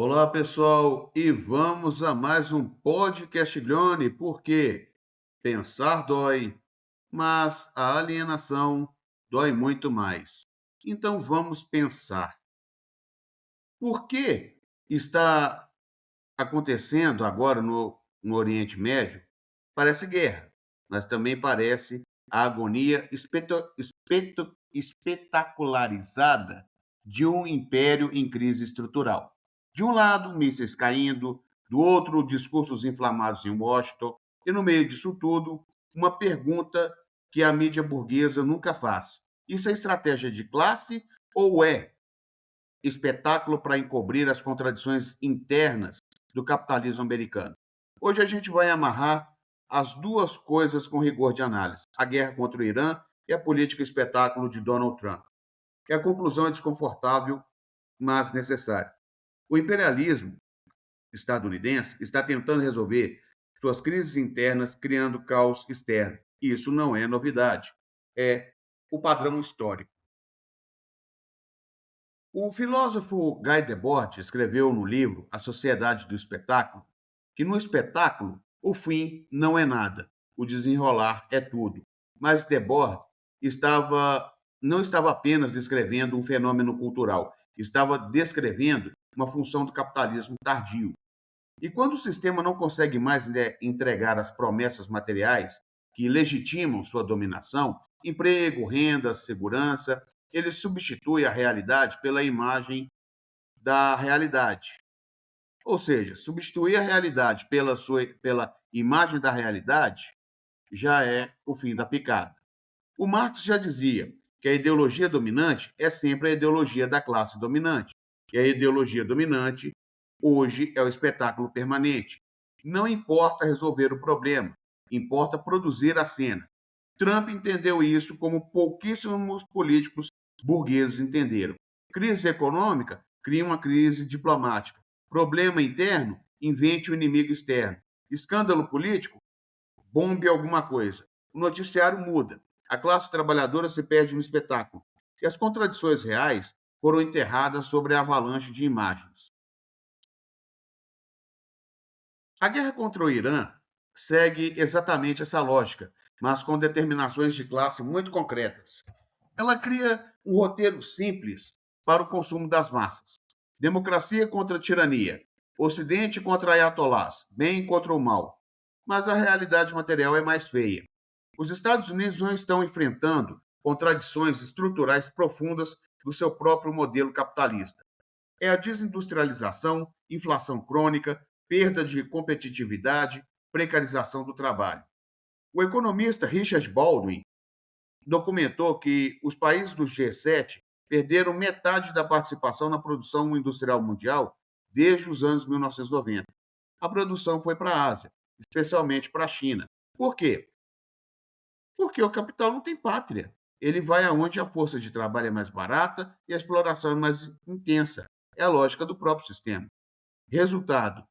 Olá, pessoal, e vamos a mais um podcast Glone, porque pensar dói, mas a alienação dói muito mais. Então vamos pensar. Por que está acontecendo agora no Oriente Médio? Parece guerra, mas também parece a agonia espetacularizada de um império em crise estrutural. De um lado, mísseis caindo, do outro, discursos inflamados em Washington, e no meio disso tudo, uma pergunta que a mídia burguesa nunca faz: isso é estratégia de classe ou é espetáculo para encobrir as contradições internas do capitalismo americano? Hoje a gente vai amarrar as duas coisas com rigor de análise: a guerra contra o Irã e a política espetáculo de Donald Trump. E a conclusão é desconfortável, mas necessária. O imperialismo estadunidense está tentando resolver suas crises internas criando caos externo. Isso não é novidade, é o padrão histórico. O filósofo Guy Debord escreveu no livro A Sociedade do Espetáculo que no espetáculo o fim não é nada, o desenrolar é tudo. Mas Debord estava não estava apenas descrevendo um fenômeno cultural, estava descrevendo uma função do capitalismo tardio. E quando o sistema não consegue mais entregar as promessas materiais que legitimam sua dominação, emprego, renda, segurança, ele substitui a realidade pela imagem da realidade. Ou seja, substituir a realidade pela imagem da realidade já é o fim da picada. O Marx já dizia que a ideologia dominante é sempre a ideologia da classe dominante. E a ideologia dominante hoje é o espetáculo permanente. Não importa resolver o problema, importa produzir a cena. Trump entendeu isso como pouquíssimos políticos burgueses entenderam. Crise econômica, cria uma crise diplomática. Problema interno, invente o inimigo externo. Escândalo político, bombe alguma coisa. O noticiário muda. A classe trabalhadora se perde no espetáculo. E as contradições reais foram enterradas sobre a avalanche de imagens. A guerra contra o Irã segue exatamente essa lógica, mas com determinações de classe muito concretas. Ela cria um roteiro simples para o consumo das massas. Democracia contra tirania, Ocidente contra ayatolás, bem contra o mal. Mas a realidade material é mais feia. Os Estados Unidos não estão enfrentando contradições estruturais profundas do seu próprio modelo capitalista. É a desindustrialização, inflação crônica, perda de competitividade, precarização do trabalho. O economista Richard Baldwin documentou que os países do G7 perderam metade da participação na produção industrial mundial desde os anos 1990. A produção foi para a Ásia, especialmente para a China. Por quê? Porque o capital não tem pátria. Ele vai aonde a força de trabalho é mais barata e a exploração é mais intensa. É a lógica do próprio sistema. Resultado: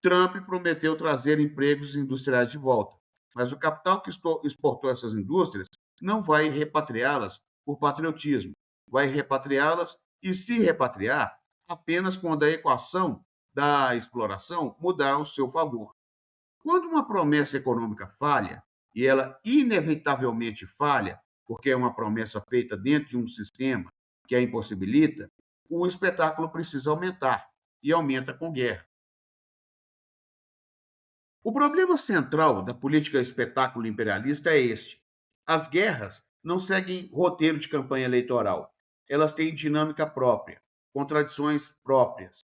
Trump prometeu trazer empregos industriais de volta, mas o capital que exportou essas indústrias não vai repatriá-las por patriotismo, vai repatriá-las e se repatriar apenas quando a equação da exploração mudar ao seu favor. Quando uma promessa econômica falha, e ela inevitavelmente falha, porque é uma promessa feita dentro de um sistema que a impossibilita, o espetáculo precisa aumentar, e aumenta com guerra. O problema central da política espetáculo imperialista é este: as guerras não seguem roteiro de campanha eleitoral. Elas têm dinâmica própria, contradições próprias.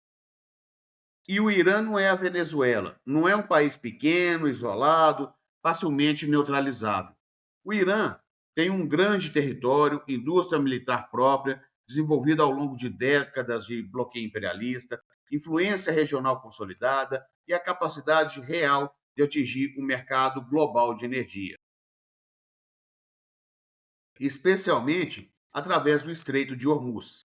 E o Irã não é a Venezuela, não é um país pequeno, isolado, facilmente neutralizável. O Irã tem um grande território, indústria militar própria, desenvolvida ao longo de décadas de bloqueio imperialista, influência regional consolidada e a capacidade real de atingir o mercado global de energia, especialmente através do Estreito de Hormuz.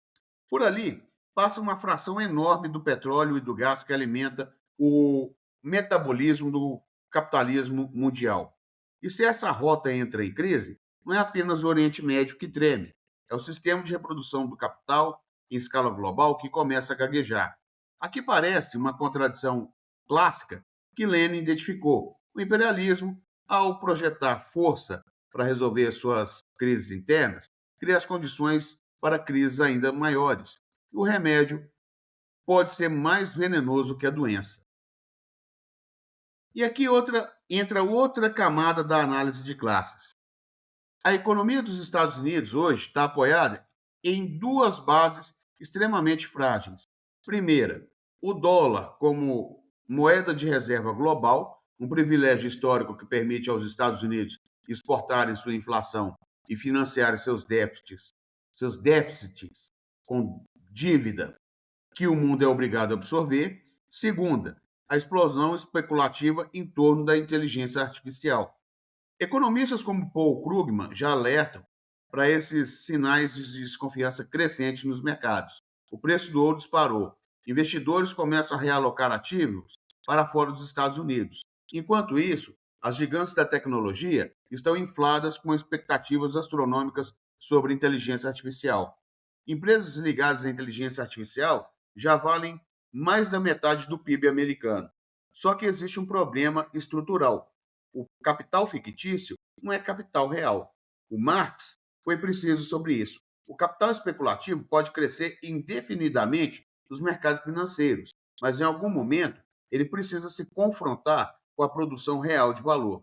Por ali passa uma fração enorme do petróleo e do gás que alimenta o metabolismo do capitalismo mundial. E se essa rota entra em crise, não é apenas o Oriente Médio que treme, é o sistema de reprodução do capital em escala global que começa a gaguejar. Aqui parece uma contradição clássica que Lenin identificou. O imperialismo, ao projetar força para resolver suas crises internas, cria as condições para crises ainda maiores. O remédio pode ser mais venenoso que a doença. E aqui entra outra camada da análise de classes. A economia dos Estados Unidos hoje está apoiada em duas bases extremamente frágeis. Primeira, o dólar como moeda de reserva global, um privilégio histórico que permite aos Estados Unidos exportarem sua inflação e financiarem seus déficits com dívida que o mundo é obrigado a absorver. Segunda, a explosão especulativa em torno da inteligência artificial. Economistas como Paul Krugman já alertam para esses sinais de desconfiança crescente nos mercados. O preço do ouro disparou. Investidores começam a realocar ativos para fora dos Estados Unidos. Enquanto isso, as gigantes da tecnologia estão infladas com expectativas astronômicas sobre inteligência artificial. Empresas ligadas à inteligência artificial já valem mais da metade do PIB americano. Só que existe um problema estrutural. O capital fictício não é capital real. O Marx foi preciso sobre isso. O capital especulativo pode crescer indefinidamente nos mercados financeiros, mas em algum momento ele precisa se confrontar com a produção real de valor.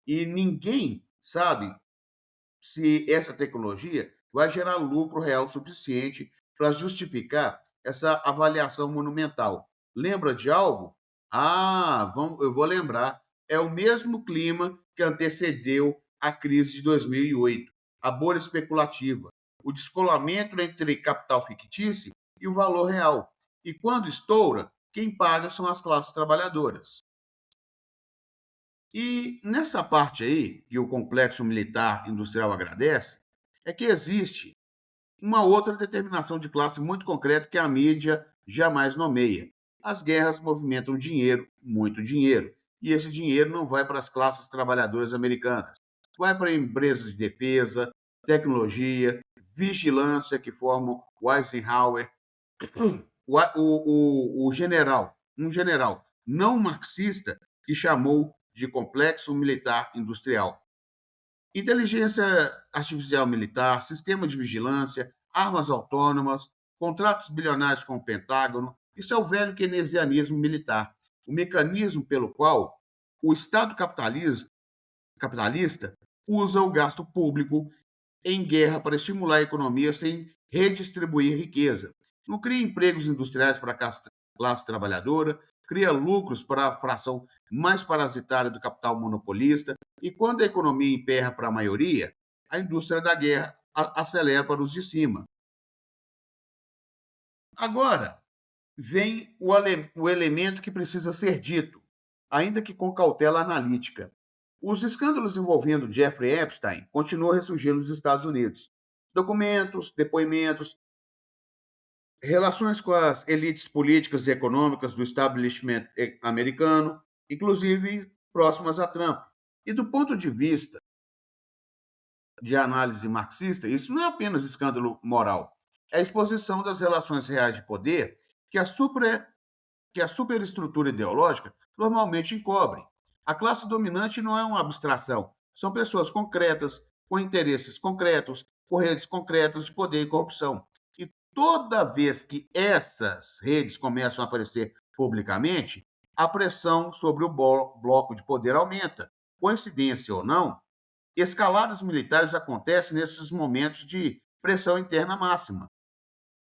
E ninguém sabe se essa tecnologia vai gerar lucro real suficiente para justificar essa avaliação monumental. Lembra de algo? Eu vou lembrar. É o mesmo clima que antecedeu a crise de 2008, a bolha especulativa, o descolamento entre capital fictício e o valor real. E quando estoura, quem paga são as classes trabalhadoras. E nessa parte aí, que o complexo militar industrial agradece, é que existe uma outra determinação de classe muito concreta que a mídia jamais nomeia. As guerras movimentam dinheiro, muito dinheiro, e esse dinheiro não vai para as classes trabalhadoras americanas. Vai para empresas de defesa, tecnologia, vigilância que formam o Eisenhower, um general não marxista que chamou de complexo militar industrial. Inteligência artificial militar, sistema de vigilância, armas autônomas, contratos bilionários com o Pentágono, isso é o velho keynesianismo militar, o mecanismo pelo qual o Estado capitalista usa o gasto público em guerra para estimular a economia sem redistribuir riqueza. Não cria empregos industriais para a classe trabalhadora, cria lucros para a fração mais parasitária do capital monopolista, e quando a economia emperra para a maioria, a indústria da guerra acelera para os de cima. Agora, vem o elemento que precisa ser dito, ainda que com cautela analítica. Os escândalos envolvendo Jeffrey Epstein continuam a ressurgir nos Estados Unidos. Documentos, depoimentos, relações com as elites políticas e econômicas do establishment americano, inclusive próximas a Trump. E do ponto de vista de análise marxista, isso não é apenas escândalo moral, é a exposição das relações reais de poder que a superestrutura ideológica normalmente encobre. A classe dominante não é uma abstração, são pessoas concretas, com interesses concretos, com redes concretas de poder e corrupção. E toda vez que essas redes começam a aparecer publicamente, a pressão sobre o bloco de poder aumenta. Coincidência ou não, escaladas militares acontecem nesses momentos de pressão interna máxima.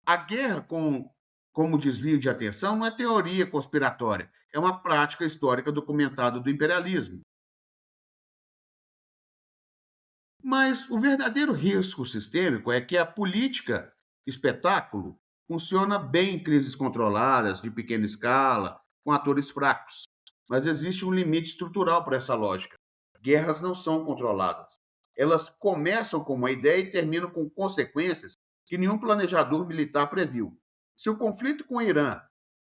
A guerra como desvio de atenção não é teoria conspiratória, é uma prática histórica documentada do imperialismo. Mas o verdadeiro risco sistêmico é que a política espetáculo funciona bem em crises controladas, de pequena escala, com atores fracos. Mas existe um limite estrutural para essa lógica. Guerras não são controladas. Elas começam com uma ideia e terminam com consequências que nenhum planejador militar previu. Se o conflito com o Irã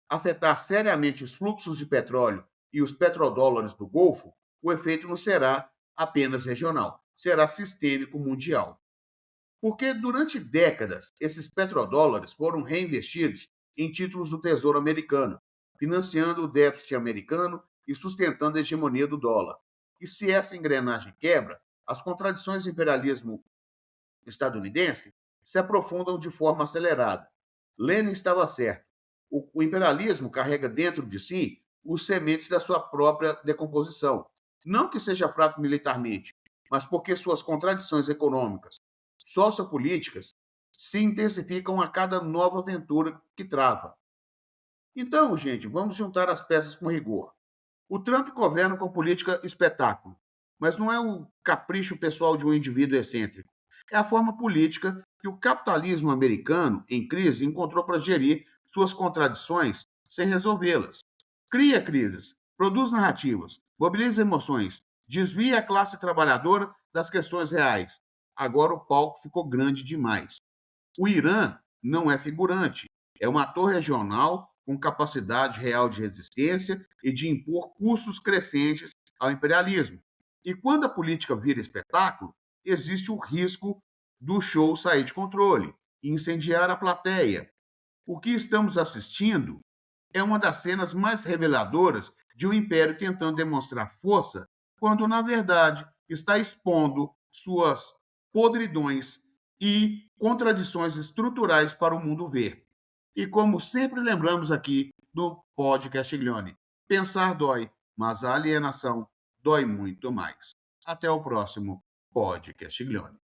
afetar seriamente os fluxos de petróleo e os petrodólares do Golfo, o efeito não será apenas regional, será sistêmico mundial. Porque durante décadas esses petrodólares foram reinvestidos em títulos do Tesouro americano, financiando o déficit americano e sustentando a hegemonia do dólar. E se essa engrenagem quebra, as contradições do imperialismo estadunidense se aprofundam de forma acelerada. Lenin estava certo. O imperialismo carrega dentro de si os sementes da sua própria decomposição. Não que seja fraco militarmente, mas porque suas contradições econômicas, sociopolíticas, se intensificam a cada nova aventura que trava. Então, gente, vamos juntar as peças com rigor. O Trump governa com política espetáculo, mas não é o capricho pessoal de um indivíduo excêntrico. É a forma política que o capitalismo americano, em crise, encontrou para gerir suas contradições sem resolvê-las. Cria crises, produz narrativas, mobiliza emoções, desvia a classe trabalhadora das questões reais. Agora o palco ficou grande demais. O Irã não é figurante, é um ator regional com capacidade real de resistência e de impor custos crescentes ao imperialismo. E quando a política vira espetáculo, existe o risco do show sair de controle e incendiar a plateia. O que estamos assistindo é uma das cenas mais reveladoras de um império tentando demonstrar força, quando, na verdade, está expondo suas podridões e contradições estruturais para o mundo ver. E como sempre lembramos aqui no podcast Glione, pensar dói, mas a alienação dói muito mais. Até o próximo podcast Glione.